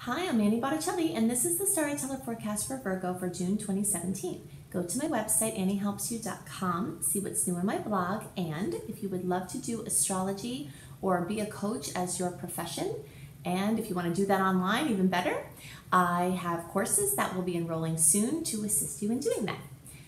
Hi, I'm Annie Botticelli, and this is the Storyteller Forecast for Virgo for June 2017. Go to my website, anniehelpsyou.com, see what's new in my blog, and if you would love to do astrology or be a coach as your profession, and if you want to do that online, even better, I have courses that will be enrolling soon to assist you in doing that.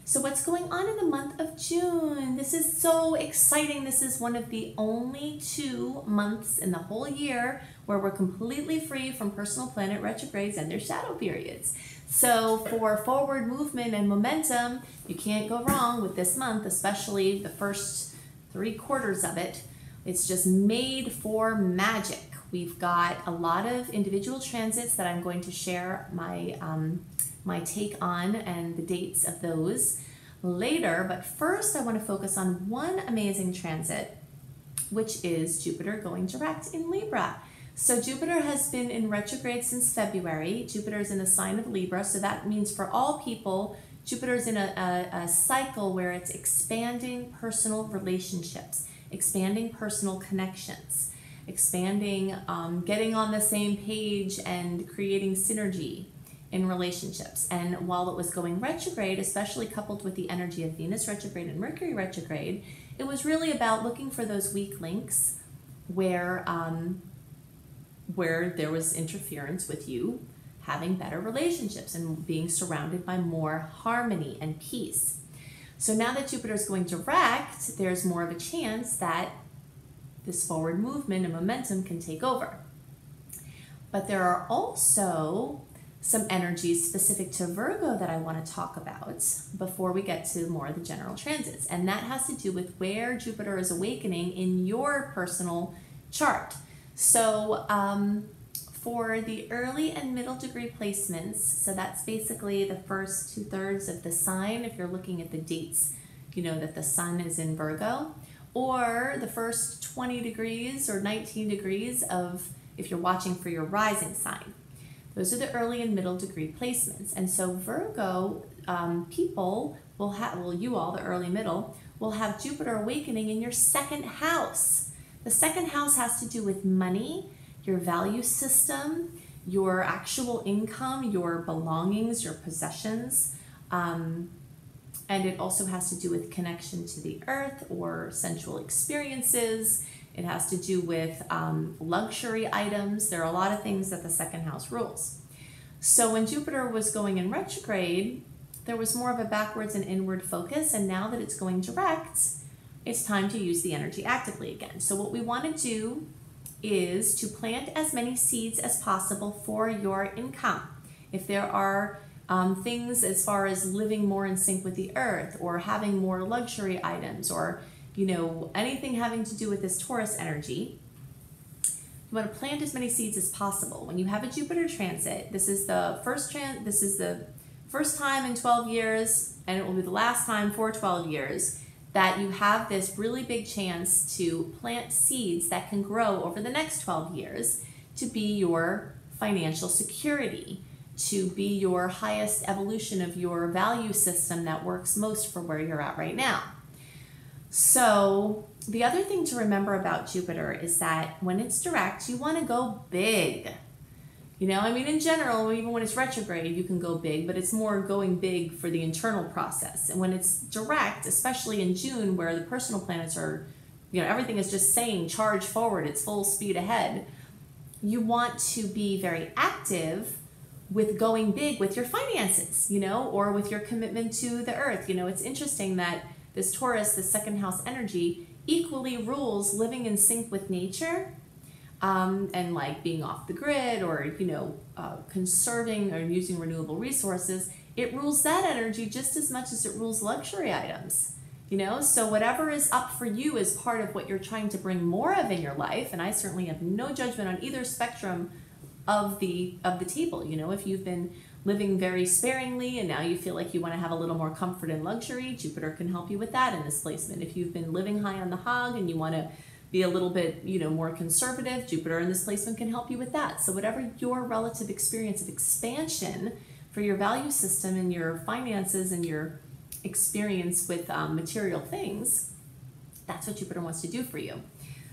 So what's going on in the month of June? This is so exciting. This is one of the only 2 months in the whole year where we're completely free from personal planet retrogrades and their shadow periods. So for forward movement and momentum, you can't go wrong with this month, especially the first 3 quarters of it. It's just made for magic. We've got a lot of individual transits that I'm going to share my take on and the dates of those later, but first I want to focus on one amazing transit, which is Jupiter going direct in Libra. So Jupiter has been in retrograde since February. Jupiter is in the sign of Libra, so that means for all people, Jupiter is in a cycle where it's expanding personal relationships, expanding personal connections, expanding, getting on the same page and creating synergy in relationships. And while it was going retrograde, especially coupled with the energy of Venus retrograde and Mercury retrograde, it was really about looking for those weak links where there was interference with you having better relationships and being surrounded by more harmony and peace. So now that Jupiter is going direct, there's more of a chance that this forward movement and momentum can take over. But there are also some energies specific to Virgo that I want to talk about before we get to more of the general transits. And that has to do with where Jupiter is awakening in your personal chart. So for the early and middle degree placements, so that's basically the first 2/3 of the sign, if you're looking at the dates, you know that the sun is in Virgo, or the first 20 degrees or 19 degrees of if you're watching for your rising sign. Those are the early and middle degree placements. And so Virgo people will have, well, you all, the early middle, will have Jupiter awakening in your second house. The second house has to do with money, your value system, your actual income, your belongings, your possessions. And it also has to do with connection to the earth or sensual experiences. It has to do with luxury items. There are a lot of things that the second house rules. So when Jupiter was going in retrograde, there was more of a backwards and inward focus. And now that it's going direct, it's time to use the energy actively again. So what we want to do is to plant as many seeds as possible for your income. If there are things as far as living more in sync with the earth or having more luxury items or anything having to do with this Taurus energy, you want to plant as many seeds as possible. When you have a Jupiter transit, this is the first time in 12 years, and it will be the last time for 12 years, that you have this really big chance to plant seeds that can grow over the next 12 years to be your financial security, to be your highest evolution of your value system that works most for where you're at right now. So the other thing to remember about Jupiter is that when it's direct, you want to go big. In general, even when it's retrograde, you can go big, but it's more going big for the internal process. And when it's direct, especially in June, where the personal planets are, everything is just saying charge forward, it's full speed ahead, you want to be very active with going big with your finances, or with your commitment to the earth. It's interesting that this Taurus, the second house energy, equally rules living in sync with nature, and like being off the grid or, conserving or using renewable resources. It rules that energy just as much as it rules luxury items, So whatever is up for you is part of what you're trying to bring more of in your life. And I certainly have no judgment on either spectrum of the table. If you've been living very sparingly and now you feel like you want to have a little more comfort and luxury, Jupiter can help you with that in this placement. If you've been living high on the hog and you want to be a little bit, more conservative, Jupiter in this placement can help you with that. So whatever your relative experience of expansion for your value system and your finances and your experience with material things, that's what Jupiter wants to do for you.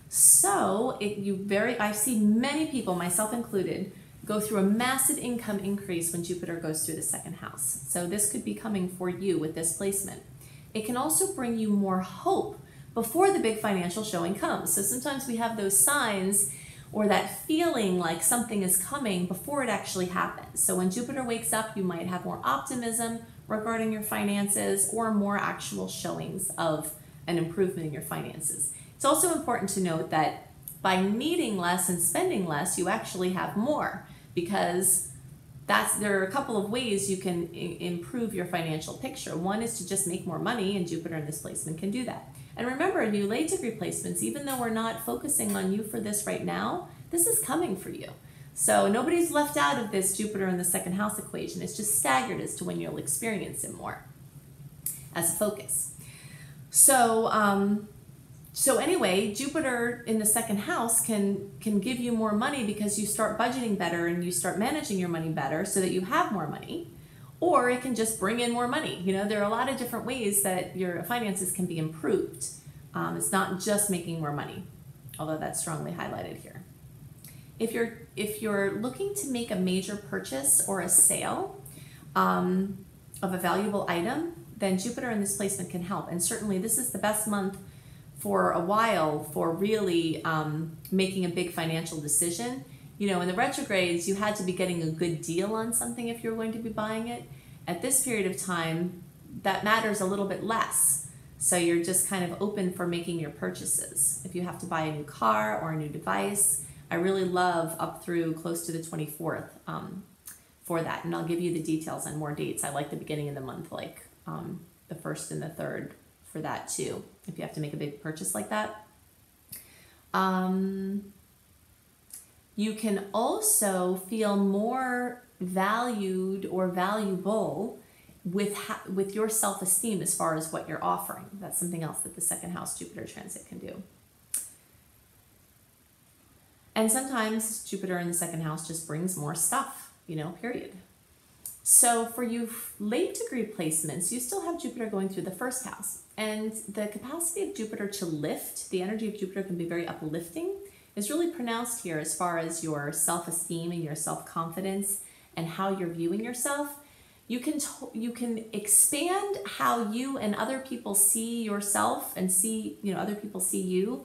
So I see many people, myself included, go through a massive income increase when Jupiter goes through the second house. So this could be coming for you with this placement. It can also bring you more hope before the big financial showing comes. So sometimes we have those signs or that feeling like something is coming before it actually happens. So when Jupiter wakes up, you might have more optimism regarding your finances or more actual showings of an improvement in your finances. It's also important to note that by needing less and spending less, you actually have more, because there are a couple of ways you can improve your financial picture. One is to just make more money, and Jupiter in this placement can do that. And remember, new late degree placements, even though we're not focusing on you for this right now, this is coming for you. So nobody's left out of this Jupiter in the second house equation. It's just staggered as to when you'll experience it more as a focus. So anyway, Jupiter in the second house can give you more money because you start budgeting better and you start managing your money better so that you have more money, or it can just bring in more money. You know, there are a lot of different ways that your finances can be improved. It's not just making more money, although that's strongly highlighted here. If you're looking to make a major purchase or a sale of a valuable item, then Jupiter in this placement can help. And certainly this is the best month for a while for really making a big financial decision. You know, in the retrogrades, you had to be getting a good deal on something if you're going to be buying it. At this period of time, that matters a little bit less. So you're just kind of open for making your purchases. If you have to buy a new car or a new device, I really love up through close to the 24th for that. And I'll give you the details on more dates. I like the beginning of the month, like the 1st and the 3rd for that too, if you have to make a big purchase like that. You can also feel more valued or valuable with your self-esteem as far as what you're offering. That's something else that the second house Jupiter transit can do. And sometimes Jupiter in the second house just brings more stuff, you know, period. So for you late degree placements, you still have Jupiter going through the first house. And the capacity of Jupiter to lift, the energy of Jupiter can be very uplifting, is really pronounced here as far as your self-esteem and your self-confidence and how you're viewing yourself. You can expand how you and other people see yourself and see, you know, other people see you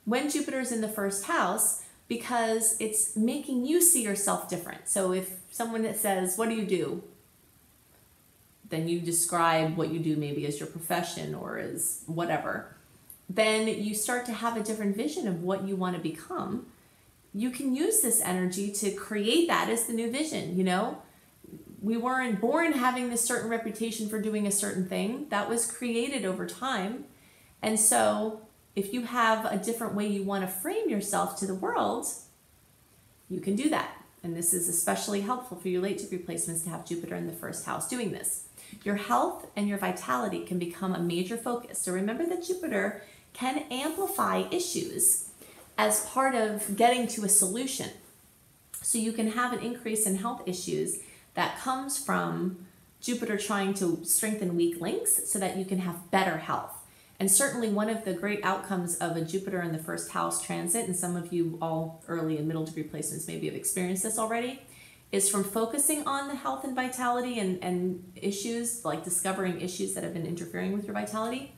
when Jupiter's in the first house, because it's making you see yourself different. So if someone that says, what do you do? Then you describe what you do maybe as your profession or as whatever. Then you start to have a different vision of what you want to become. You can use this energy to create that as the new vision, you know? We weren't born having this certain reputation for doing a certain thing. That was created over time. And so if you have a different way you want to frame yourself to the world, you can do that. And this is especially helpful for your late degree placements to have Jupiter in the first house doing this. Your health and your vitality can become a major focus. So remember that Jupiter can amplify issues as part of getting to a solution. So you can have an increase in health issues that comes from Jupiter trying to strengthen weak links so that you can have better health. And certainly one of the great outcomes of a Jupiter in the first house transit, and some of you all early and middle degree placements maybe have experienced this already, is from focusing on the health and vitality and issues, like discovering issues that have been interfering with your vitality.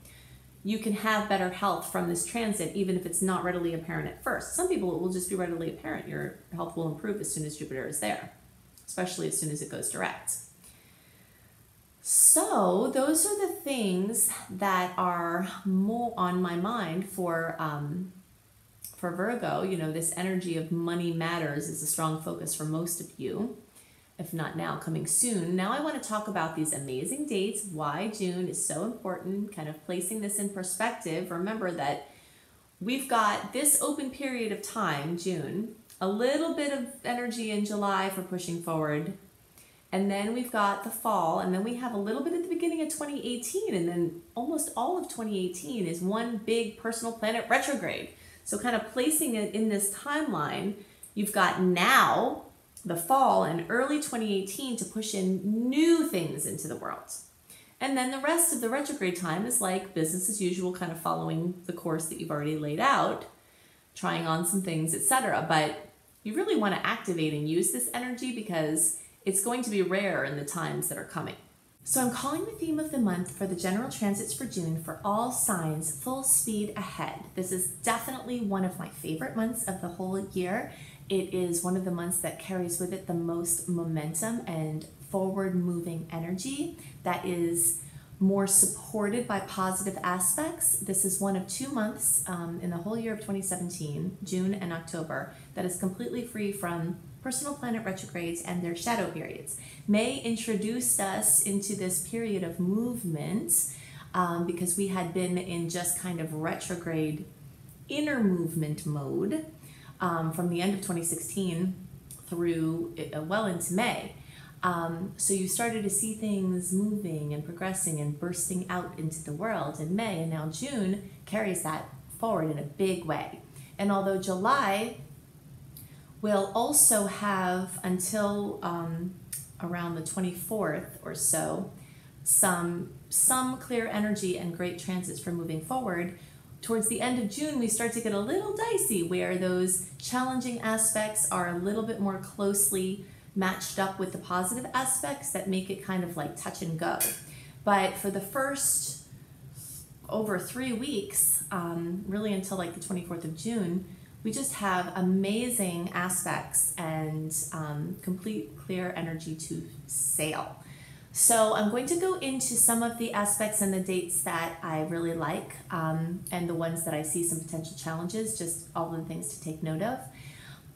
You can have better health from this transit, even if it's not readily apparent at first. Some people, it will just be readily apparent. Your health will improve as soon as Jupiter is there, especially as soon as it goes direct. So those are the things that are more on my mind for Virgo. You know, this energy of money matters is a strong focus for most of you, if not now, coming soon. Now I want to talk about these amazing dates, why June is so important, kind of placing this in perspective. Remember that we've got this open period of time, June, a little bit of energy in July for pushing forward, and then we've got the fall, and then we have a little bit at the beginning of 2018, and then almost all of 2018 is one big personal planet retrograde. So kind of placing it in this timeline, you've got now, the fall, and early 2018 to push in new things into the world. And then the rest of the retrograde time is like business as usual, kind of following the course that you've already laid out, trying on some things, etc. But you really want to activate and use this energy because it's going to be rare in the times that are coming. So I'm calling the theme of the month for the general transits for June for all signs full speed ahead. This is definitely one of my favorite months of the whole year. It is one of the months that carries with it the most momentum and forward moving energy that is more supported by positive aspects. This is one of 2 months in the whole year of 2017, June and October, that is completely free from personal planet retrogrades and their shadow periods. May introduced us into this period of movement because we had been in just kind of retrograde inner movement mode from the end of 2016 through well into May. So you started to see things moving and progressing and bursting out into the world in May, and now June carries that forward in a big way. And although July will also have until around the 24th or so some clear energy and great transits for moving forward, towards the end of June we start to get a little dicey where those challenging aspects are a little bit more closely matched up with the positive aspects that make it kind of like touch and go. But for the first over 3 weeks, really until like the 24th of June, we just have amazing aspects and complete clear energy to sail. So I'm going to go into some of the aspects and the dates that I really like and the ones that I see some potential challenges, just all the things to take note of.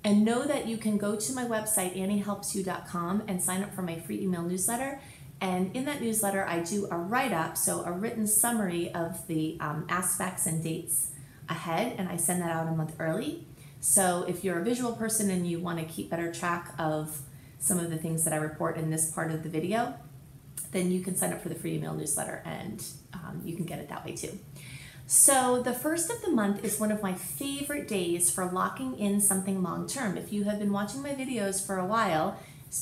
And know that you can go to my website, anniehelpsyou.com, and sign up for my free email newsletter. And in that newsletter, I do a write-up, so a written summary of the aspects and dates ahead, and I send that out a month early. So if you're a visual person and you want to keep better track of some of the things that I report in this part of the video, then you can sign up for the free email newsletter, and you can get it that way too. So the first of the month is one of my favorite days for locking in something long-term. If you have been watching my videos for a while,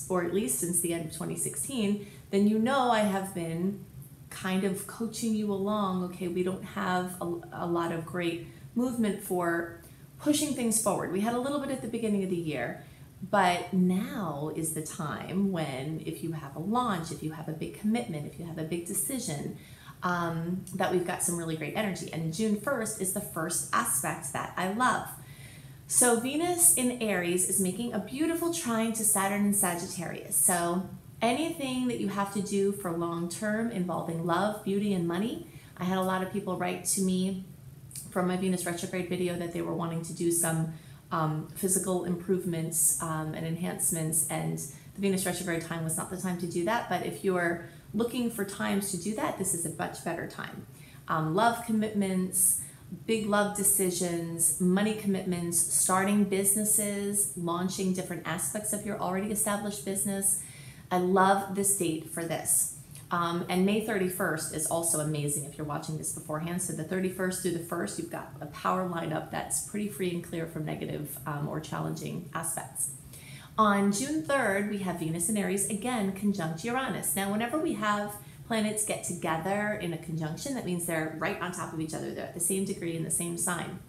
or at least since the end of 2016, then you know I have been kind of coaching you along. Okay, we don't have a lot of great movement for pushing things forward. We had a little bit at the beginning of the year, but now is the time when if you have a launch, if you have a big commitment, if you have a big decision, that we've got some really great energy. And June 1st is the first aspect that I love. So Venus in Aries is making a beautiful trine to Saturn in Sagittarius. So anything that you have to do for long term involving love, beauty, and money. I had a lot of people write to me from my Venus retrograde video that they were wanting to do some physical improvements and enhancements, and the Venus retrograde time was not the time to do that. But if you're looking for times to do that, this is a much better time. Love commitments, big love decisions, money commitments, starting businesses, launching different aspects of your already established business. I love this date for this. And May 31st is also amazing if you're watching this beforehand. So the 31st through the 1st, you've got a power lineup that's pretty free and clear from negative or challenging aspects. On June 3rd, we have Venus in Aries, again, conjunct Uranus. Now, whenever we have planets get together in a conjunction, that means they're right on top of each other. They're at the same degree in the same sign.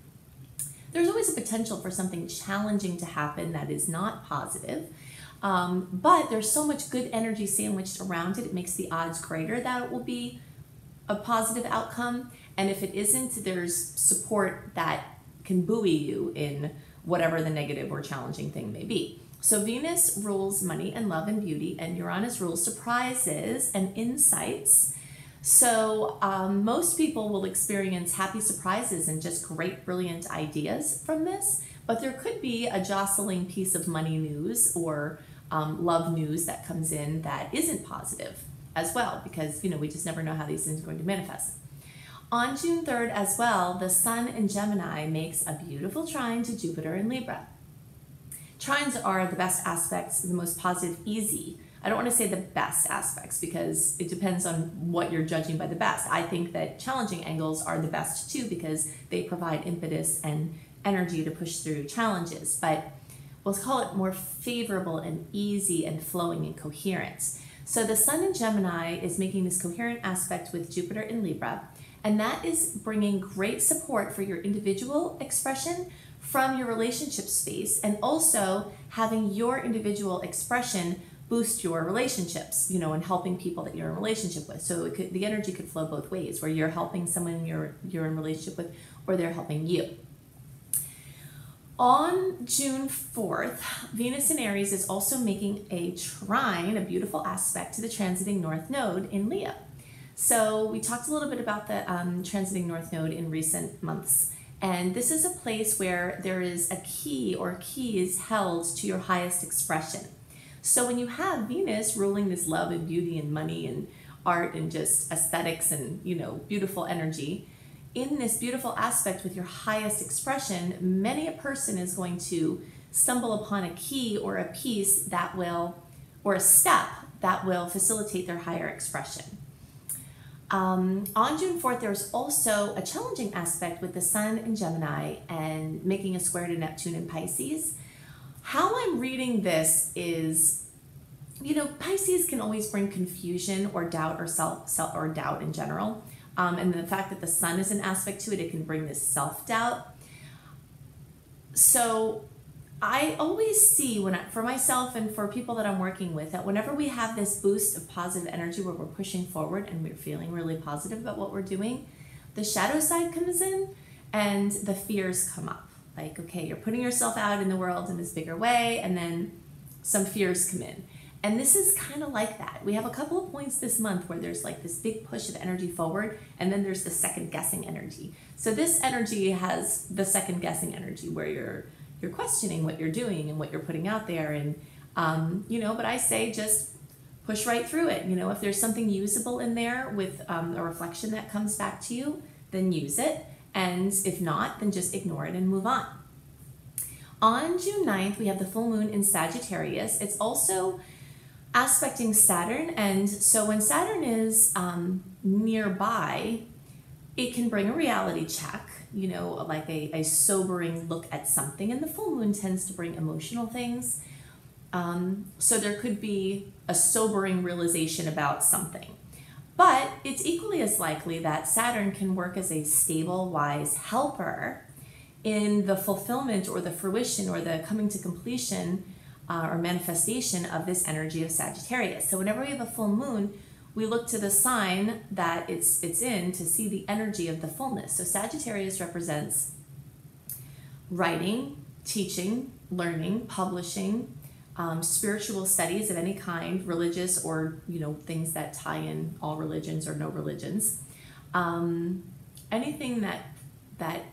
There's always a potential for something challenging to happen that is not positive. But there's so much good energy sandwiched around it, it makes the odds greater that it will be a positive outcome. And if it isn't, there's support that can buoy you in whatever the negative or challenging thing may be. So Venus rules money and love and beauty, and Uranus rules surprises and insights. So most people will experience happy surprises and just great, brilliant ideas from this, but there could be a jostling piece of money news or love news that comes in that isn't positive as well, because we just never know how these things are going to manifest. On June 3rd as well, the Sun in Gemini makes a beautiful trine to Jupiter in Libra. Trines are the best aspects, the most positive, easy. I don't want to say the best aspects because it depends on what you're judging by the best. I think that challenging angles are the best too because they provide impetus and energy to push through challenges, but we'll call it more favorable and easy and flowing and coherent. So the Sun in Gemini is making this coherent aspect with Jupiter in Libra, and that is bringing great support for your individual expression, from your relationship space, and also having your individual expression boost your relationships, and helping people that you're in a relationship with. So the energy could flow both ways, where you're helping someone you're in a relationship with, or they're helping you. On June 4th, Venus in Aries is also making a trine, a beautiful aspect to the transiting North Node in Leo. So we talked a little bit about the transiting North Node in recent months. And this is a place where there is a key or keys held to your highest expression. So when you have Venus ruling this love and beauty and money and art and just aesthetics and, beautiful energy, in this beautiful aspect with your highest expression, many a person is going to stumble upon a key or a piece that will, or a step that will facilitate their higher expression. On June 4th, there's also a challenging aspect with the Sun in Gemini and making a square to Neptune in Pisces. How I'm reading this is, Pisces can always bring confusion or doubt or self or doubt in general. And the fact that the Sun is an aspect to it, it can bring this self-doubt. So I always see for myself and for people that I'm working with, that whenever we have this boost of positive energy where we're pushing forward and we're feeling really positive about what we're doing, the shadow side comes in and the fears come up. Like, okay, you're putting yourself out in the world in this bigger way, and then some fears come in. And this is kind of like that. We have a couple of points this month where there's like this big push of energy forward, and then there's the second guessing energy. So this energy has the second guessing energy where you're questioning what you're doing and what you're putting out there. And, but I say just push right through it. If there's something usable in there with a reflection that comes back to you, then use it. And if not, then just ignore it and move on. On June 9th, we have the full moon in Sagittarius. It's also aspecting Saturn. And so when Saturn is nearby, it can bring a reality check, like a sobering look at something. And the full moon tends to bring emotional things. So there could be a sobering realization about something. But it's equally as likely that Saturn can work as a stable, wise helper in the fulfillment or the fruition or the coming to completion or manifestation of this energy of Sagittarius. So whenever we have a full moon, we look to the sign that it's in to see the energy of the fullness. So Sagittarius represents writing, teaching, learning, publishing, spiritual studies of any kind, religious or, things that tie in all religions or no religions. Anything that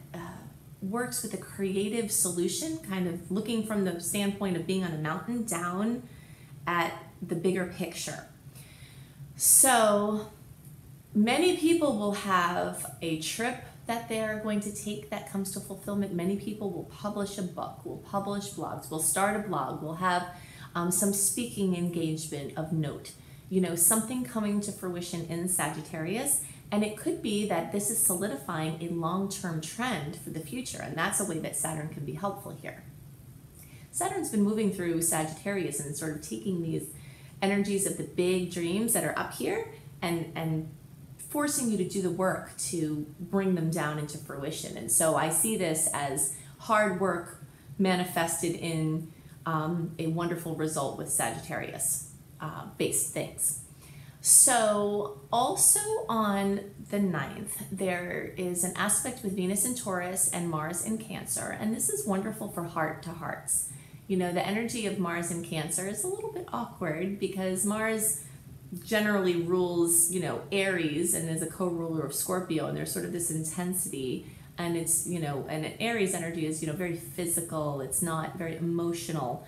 works with a creative solution, kind of looking from the standpoint of being on a mountain down at the bigger picture. So many people will have a trip that they're going to take that comes to fulfillment. Many people will publish a book, will publish blogs, will start a blog, will have some speaking engagement of note, something coming to fruition in Sagittarius. And it could be that this is solidifying a long-term trend for the future. And that's a way that Saturn can be helpful here. Saturn's been moving through Sagittarius and sort of taking these energies of the big dreams that are up here and forcing you to do the work to bring them down into fruition. And so I see this as hard work manifested in a wonderful result with Sagittarius based things. So also on the 9th, there is an aspect with Venus in Taurus and Mars in Cancer. And this is wonderful for heart to hearts. The energy of Mars in Cancer is a little bit awkward because Mars generally rules, Aries and is a co-ruler of Scorpio. And there's sort of this intensity, and it's, and Aries energy is, very physical. It's not very emotional.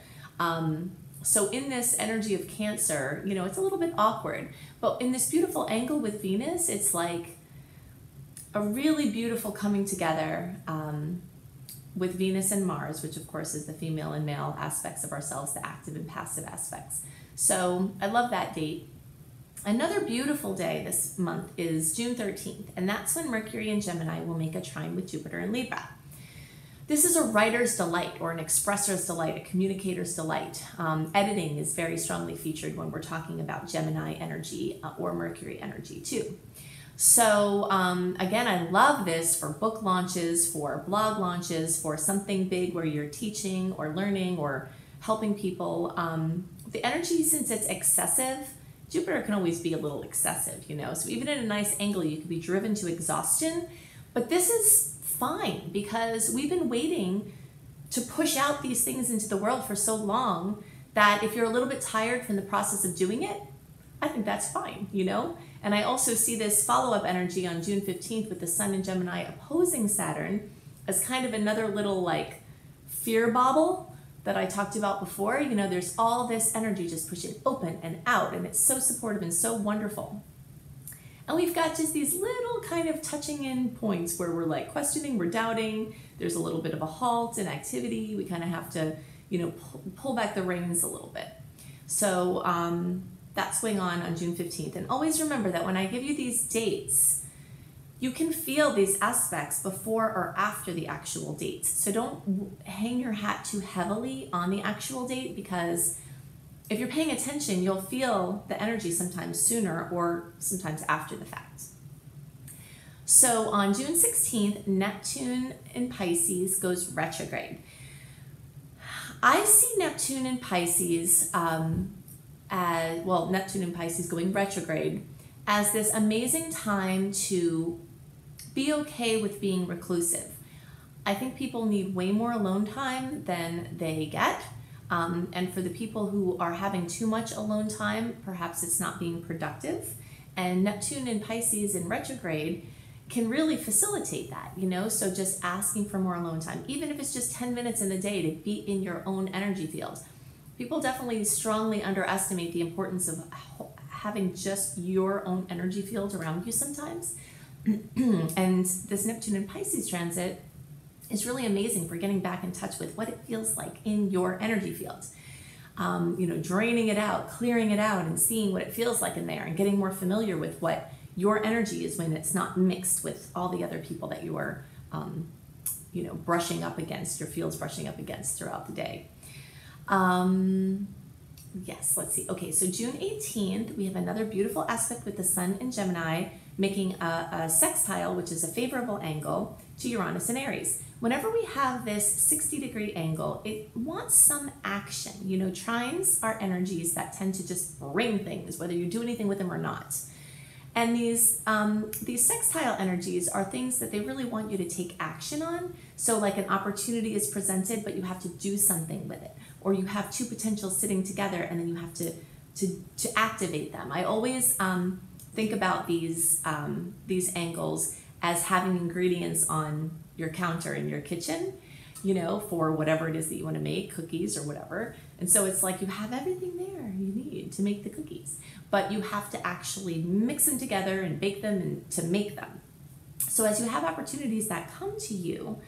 So in this energy of Cancer, it's a little bit awkward. But in this beautiful angle with Venus, it's like a really beautiful coming together with Venus and Mars, which of course is the female and male aspects of ourselves, the active and passive aspects. So I love that date. Another beautiful day this month is June 13th, and that's when Mercury in Gemini will make a trine with Jupiter in Libra. This is a writer's delight or an expressor's delight, a communicator's delight. Editing is very strongly featured when we're talking about Gemini energy or Mercury energy too. So again, I love this for book launches, for blog launches, for something big where you're teaching or learning or helping people. The energy, since it's excessive, Jupiter can always be a little excessive, you know, so even at a nice angle, you could be driven to exhaustion, but this is fine because we've been waiting to push out these things into the world for so long that if you're a little bit tired from the process of doing it, I think that's fine, you know? And I also see this follow-up energy on June 15th with the Sun in Gemini opposing Saturn as kind of another little like fear bobble that I talked about before. You know, there's all this energy just pushing open and out, and it's so supportive and so wonderful. And we've got just these little kind of touching in points where we're like questioning, we're doubting, there's a little bit of a halt in activity. We kind of have to, you know, pull back the reins a little bit. So that's going on June 15th. And always remember that when I give you these dates, you can feel these aspects before or after the actual dates. So don't hang your hat too heavily on the actual date, because if you're paying attention, you'll feel the energy sometimes sooner or sometimes after the fact. So on June 16th, Neptune in Pisces goes retrograde. I see Neptune in Pisces Neptune in Pisces going retrograde as this amazing time to be okay with being reclusive. I think people need way more alone time than they get. And for the people who are having too much alone time, perhaps it's not being productive. And Neptune in Pisces in retrograde can really facilitate that, you know? So just asking for more alone time, even if it's just 10 minutes in the day to be in your own energy field. People definitely strongly underestimate the importance of having just your own energy field around you sometimes. And this Neptune in Pisces transit is really amazing for getting back in touch with what it feels like in your energy field. You know, draining it out, clearing it out, and seeing what it feels like in there, and getting more familiar with what your energy is when it's not mixed with all the other people that you are, you know, brushing up against, your field's brushing up against throughout the day. Yes, let's see. Okay, so June 18th, we have another beautiful aspect with the Sun in Gemini, making a sextile, which is a favorable angle, to Uranus in Aries. Whenever we have this 60-degree angle, it wants some action. You know, trines are energies that tend to just bring things, whether you do anything with them or not. And these sextile energies are things that they really want you to take action on. So like an opportunity is presented, but you have to do something with it. Or you have two potentials sitting together and then you have to activate them. I always think about these angles as having ingredients on your counter in your kitchen, you know, for whatever it is that you want to make, cookies or whatever. And so it's like you have everything there you need to make the cookies, but you have to actually mix them together and bake them and to make them. So as you have opportunities that come to you,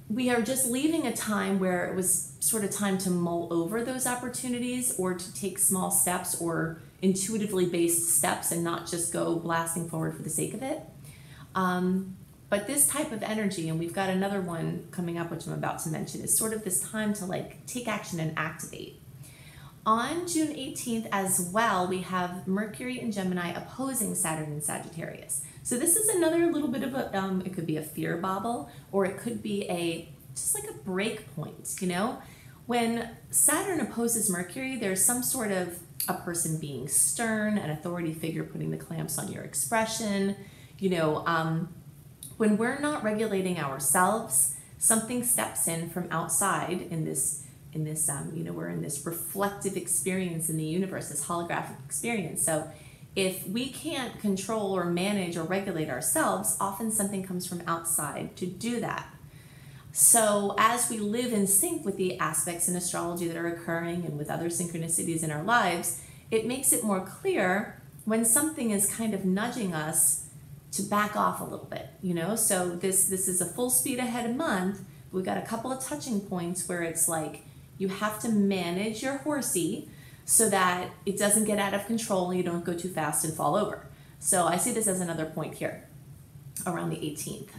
we are just leaving a time where it was sort of time to mull over those opportunities or to take small steps or intuitively based steps and not just go blasting forward for the sake of it. But this type of energy, and we've got another one coming up, which I'm about to mention, is sort of this time to like take action and activate. On June 18th as well, we have Mercury in Gemini opposing Saturn in Sagittarius. So this is another little bit of a, it could be a fear bobble, or it could be just like a break point, you know? When Saturn opposes Mercury, there's some sort of a person being stern, an authority figure putting the clamps on your expression, you know, when we're not regulating ourselves, something steps in from outside in this, you know, we're in this reflective experience in the universe, this holographic experience. So if we can't control or manage or regulate ourselves, often something comes from outside to do that. So as we live in sync with the aspects in astrology that are occurring and with other synchronicities in our lives, it makes it more clear when something is kind of nudging us to back off a little bit, you know? So this is a full speed ahead month. We've got a couple of touching points where it's like you have to manage your horsey so that it doesn't get out of control and you don't go too fast and fall over. So I see this as another point here around the 18th.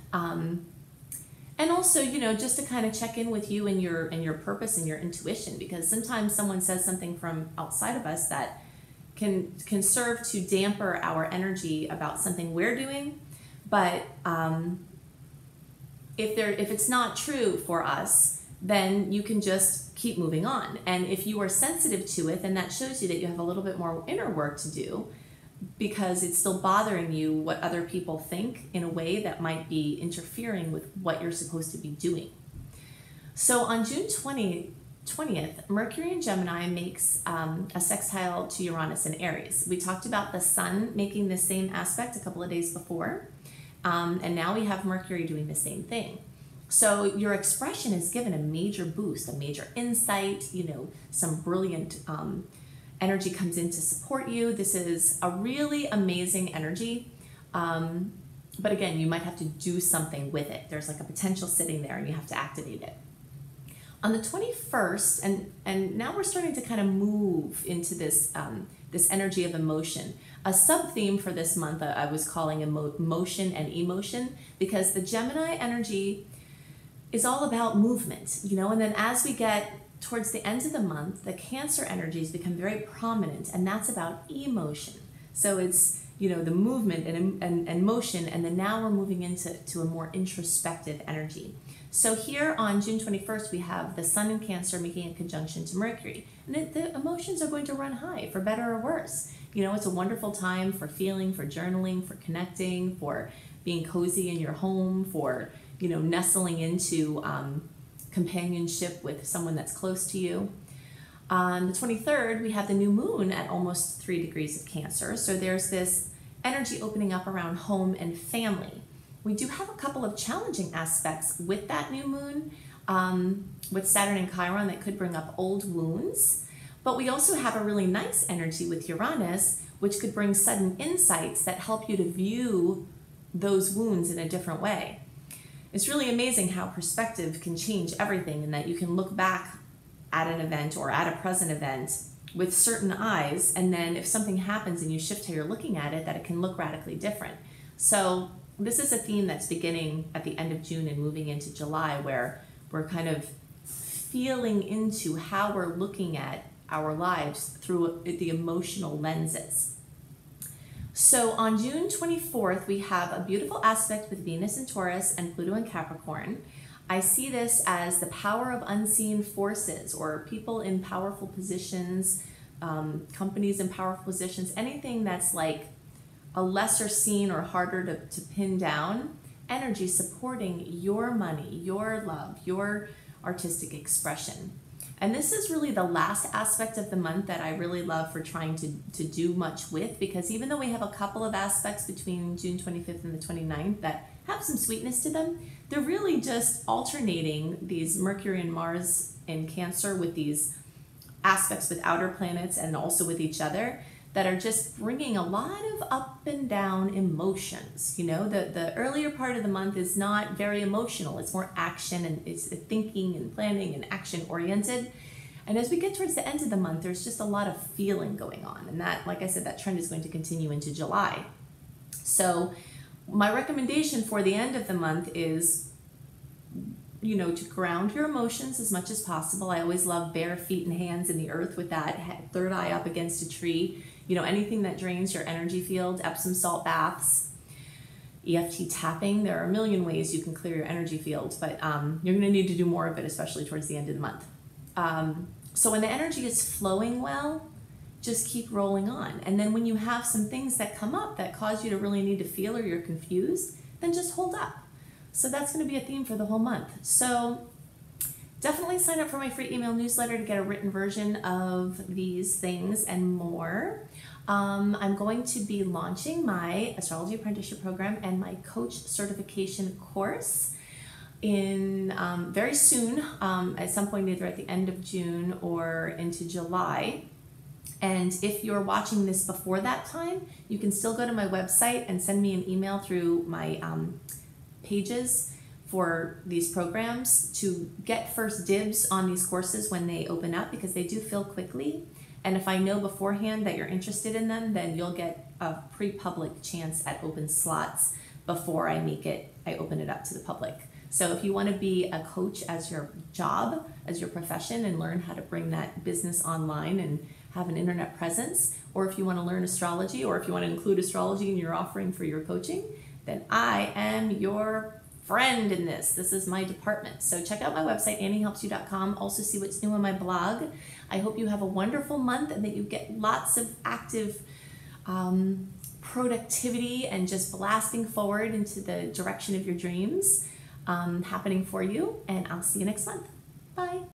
And also, you know, just to kind of check in with you and your purpose and your intuition, because sometimes someone says something from outside of us that can serve to damper our energy about something we're doing, but if it's not true for us, then you can just keep moving on. And if you are sensitive to it, then that shows you that you have a little bit more inner work to do, because it's still bothering you what other people think in a way that might be interfering with what you're supposed to be doing. So on June 20th, Mercury in Gemini makes a sextile to Uranus in Aries. We talked about the Sun making the same aspect a couple of days before, and now we have Mercury doing the same thing. So your expression is given a major boost, a major insight, some brilliant energy comes in to support you. This is a really amazing energy. But again, you might have to do something with it. There's like a potential sitting there and you have to activate it. On the 21st, and now we're starting to kind of move into this, this energy of emotion. A sub-theme for this month I was calling motion and emotion, because the Gemini energy is all about movement, and then as we get towards the end of the month, the Cancer energies become very prominent, and that's about emotion. So it's, the movement and motion, and then now we're moving into a more introspective energy. So here on June 21st, we have the Sun in Cancer making a conjunction to Mercury. And the emotions are going to run high, for better or worse. It's a wonderful time for feeling, for journaling, for connecting, for being cozy in your home, for, nestling into companionship with someone that's close to you. On the 23rd, we have the new moon at almost 3 degrees of Cancer. So there's this energy opening up around home and family. We do have a couple of challenging aspects with that new moon, with Saturn and Chiron, that could bring up old wounds. But we also have a really nice energy with Uranus, which could bring sudden insights that help you to view those wounds in a different way. It's really amazing how perspective can change everything, and that you can look back at an event or at a present event with certain eyes, and then if something happens and you shift how you're looking at it, that it can look radically different. So this is a theme that's beginning at the end of June and moving into July, where we're kind of feeling into how we're looking at our lives through the emotional lenses. So on June 24th, we have a beautiful aspect with Venus in Taurus and Pluto in Capricorn. I see this as the power of unseen forces, or people in powerful positions, companies in powerful positions, anything that's like a lesser seen or harder to pin down, energy supporting your money, your love, your artistic expression. And this is really the last aspect of the month that I really love for trying to do much with, because even though we have a couple of aspects between June 25th and the 29th that have some sweetness to them, they're really just alternating these Mercury and Mars in Cancer with these aspects with outer planets and also with each other, that are just bringing a lot of up and down emotions. The earlier part of the month is not very emotional. It's more action, and it's thinking and planning and action oriented. And as we get towards the end of the month, there's just a lot of feeling going on. And that, like I said, that trend is going to continue into July. So my recommendation for the end of the month is, to ground your emotions as much as possible. I always love bare feet and hands in the earth with that third eye up against a tree. Anything that drains your energy field, Epsom salt baths, EFT tapping. There are a million ways you can clear your energy field, but you're going to need to do more of it, especially towards the end of the month. So when the energy is flowing well, just keep rolling on. And then when you have some things that come up that cause you to really need to feel, or you're confused, then just hold up. So that's going to be a theme for the whole month. So definitely sign up for my free email newsletter to get a written version of these things and more. I'm going to be launching my Astrology Apprenticeship Program and my Coach Certification course in very soon, at some point either at the end of June or into July. And if you're watching this before that time, you can still go to my website and send me an email through my pages for these programs to get first dibs on these courses when they open up, because they do fill quickly. And if I know beforehand that you're interested in them, then you'll get a pre-public chance at open slots before I open it up to the public. So if you want to be a coach as your job, as your profession, and learn how to bring that business online and have an internet presence, or if you want to learn astrology, or if you want to include astrology in your offering for your coaching, then I am your friend in this. This is my department. So check out my website, anniehelpsyou.com. Also see what's new on my blog. I hope you have a wonderful month and that you get lots of active productivity and just blasting forward into the direction of your dreams happening for you. And I'll see you next month. Bye.